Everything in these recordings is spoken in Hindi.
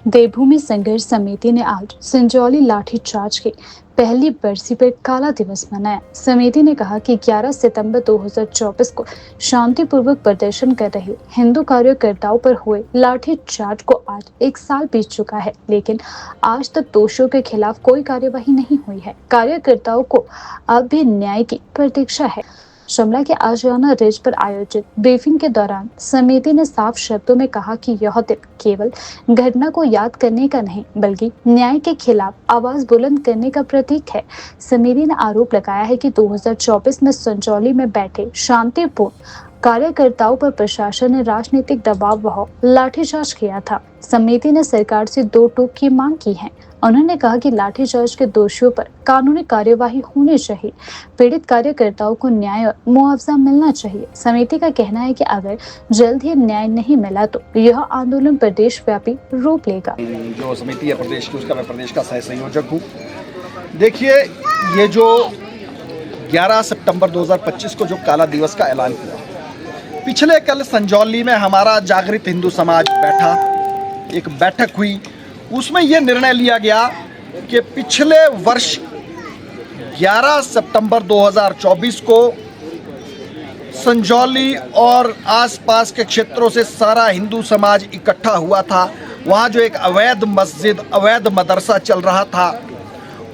देवभूमि संघर्ष समिति ने आज संजौली लाठीचार्ज की पहली बरसी पर काला दिवस मनाया। समिति ने कहा कि 11 सितंबर 2024 को शांतिपूर्वक प्रदर्शन कर रहे हिंदू कार्यकर्ताओं पर हुए लाठीचार्ज को आज 1 साल बीत चुका है, लेकिन आज तक दोषियों के खिलाफ कोई कार्यवाही नहीं हुई है। कार्यकर्ताओं को अब भी न्याय की प्रतीक्षा है। शिमला के आशियाना रिज पर आयोजित ब्रीफिंग के दौरान समिति ने साफ शब्दों में कहा कि यह दिन केवल घटना को याद करने का नहीं, बल्कि न्याय के खिलाफ आवाज बुलंद करने का प्रतीक है। समिति ने आरोप लगाया है कि 2024 में संजौली में बैठे शांतिपूर्ण कार्यकर्ताओं पर प्रशासन ने राजनीतिक दबाव व लाठीचार्ज किया था। समिति ने सरकार से 2 टूक की मांग की है। उन्होंने कहा कि लाठीचार्ज के दोषियों पर कानूनी कार्यवाही होनी चाहिए, पीड़ित कार्यकर्ताओं को न्याय और मुआवजा मिलना चाहिए। समिति का कहना है कि अगर जल्द ही न्याय नहीं मिला तो यह आंदोलन प्रदेश व्यापी रूप लेगा। जो समिति है प्रदेश की, उसका मैं प्रदेश का सह संयोजक हूँ। देखिए, ये जो 11 सितंबर 2025 को जो काला दिवस का ऐलान हुआ, पिछले कल संजौली में हमारा जागृत हिंदू समाज बैठा, एक बैठक हुई। उसमें यह निर्णय लिया गया कि पिछले वर्ष 11 सितंबर 2024 को संजौली और आसपास के क्षेत्रों से सारा हिंदू समाज इकट्ठा हुआ था। वहाँ जो एक अवैध मस्जिद, अवैध मदरसा चल रहा था,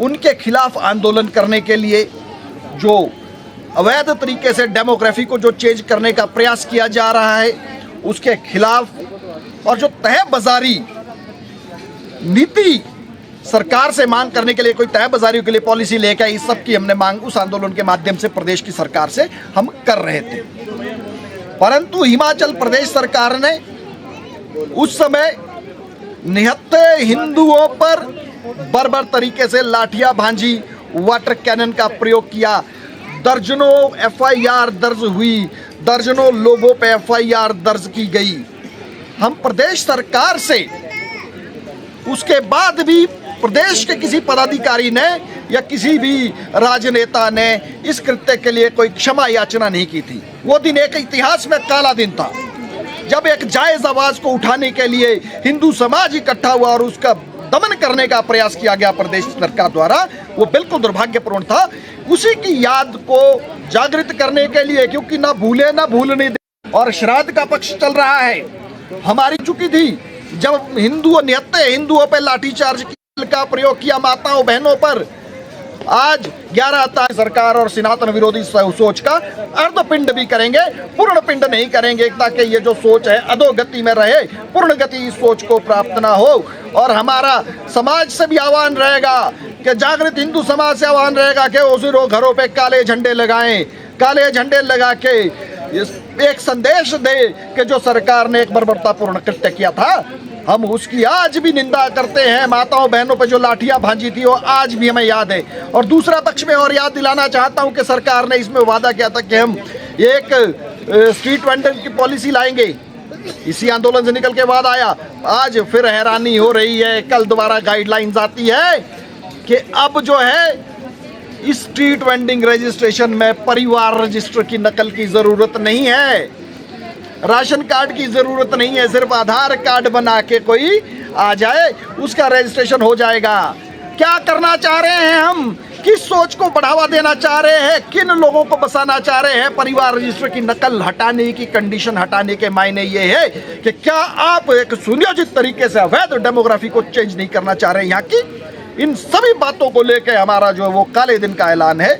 उनके खिलाफ आंदोलन करने के लिए, जो अवैध तरीके से डेमोग्राफी को जो चेंज करने का प्रयास किया जा रहा है, उसके खिलाफ, और जो तय बाजारी नीति सरकार से मांग करने के लिए, कोई तय बाजारियों के लिए पॉलिसी लेकर, इस सब की हमने मांग उस आंदोलन के माध्यम से प्रदेश की सरकार से हम कर रहे थे। परंतु हिमाचल प्रदेश सरकार ने उस समय निहत्थे हिंदुओं पर बर्बर तरीके से लाठियां भांजी, वाटर कैनन का प्रयोग किया। दर्जनों एफआईआर दर्ज हुई, दर्जनों लोगों पे एफआईआर दर्ज की गई। हम प्रदेश सरकार से उसके बाद भी प्रदेश के किसी पदाधिकारी ने या किसी भी राजनेता ने इस कृत्य के लिए कोई क्षमा याचना नहीं की थी। वो दिन एक इतिहास में काला दिन था, जब एक जायज आवाज को उठाने के लिए हिंदू समाज इकट्ठा हुआ और उसका दमन करने का प्रयास किया गया प्रदेश सरकार द्वारा। वो बिल्कुल दुर्भाग्यपूर्ण था। उसी की याद को जागृत करने के लिए, क्योंकि ना भूले ना भूलने दे, और श्राद्ध का पक्ष चल रहा है। हमारी चुकी थी जब निहत्थे हिंदुओं पर लाठीचार्ज का प्रयोग किया, माताओं बहनों पर। आज 11 तारीख सरकार और सनातन विरोधी सोच का अर्धपिंड भी करेंगे, पूर्ण पिंड नहीं करेंगे, ताकि ये जो सोच है अधोगति में रहे, पूर्ण गति इस सोच को प्राप्त ना हो। और हमारा समाज से भी आह्वान रहेगा कि जागृत हिंदू समाज से आह्वान रहेगा कि उसी घरों पे काले झंडे लगाएं, काले झंडे लगा के एक संदेश दे कि जो सरकार ने एक बर्बरतापूर्ण कृत्य किया था, हम उसकी आज भी निंदा करते हैं। माताओं बहनों पर जो लाठियां भांजी थी वो आज भी हमें याद है। और दूसरा पक्ष में और याद दिलाना चाहता हूं कि सरकार ने इसमें वादा किया था कि हम एक स्ट्रीट वेंडर की पॉलिसी लाएंगे। इसी आंदोलन से निकल के बाद आया, आज फिर हैरानी हो रही है। कल दोबारा गाइडलाइंस आती है कि अब जो है इस स्ट्रीट वेंडिंग रजिस्ट्रेशन में परिवार रजिस्टर की नकल की जरूरत नहीं है, राशन कार्ड की जरूरत नहीं है। सिर्फ आधार कार्ड बना के कोई आ जाए, उसका रजिस्ट्रेशन हो जाएगा। क्या करना चाह रहे हैं हम? किस सोच को बढ़ावा देना चाह रहे हैं? किन लोगों को बसाना चाह रहे हैं? परिवार रजिस्टर की नकल हटाने की कंडीशन हटाने के मायने ये है कि क्या आप एक सुनियोजित तरीके से अवैध डेमोग्राफी को चेंज नहीं करना चाह रहे हैं यहाँ की? इन सभी बातों को लेकर हमारा जो वो काले दिन का ऐलान है।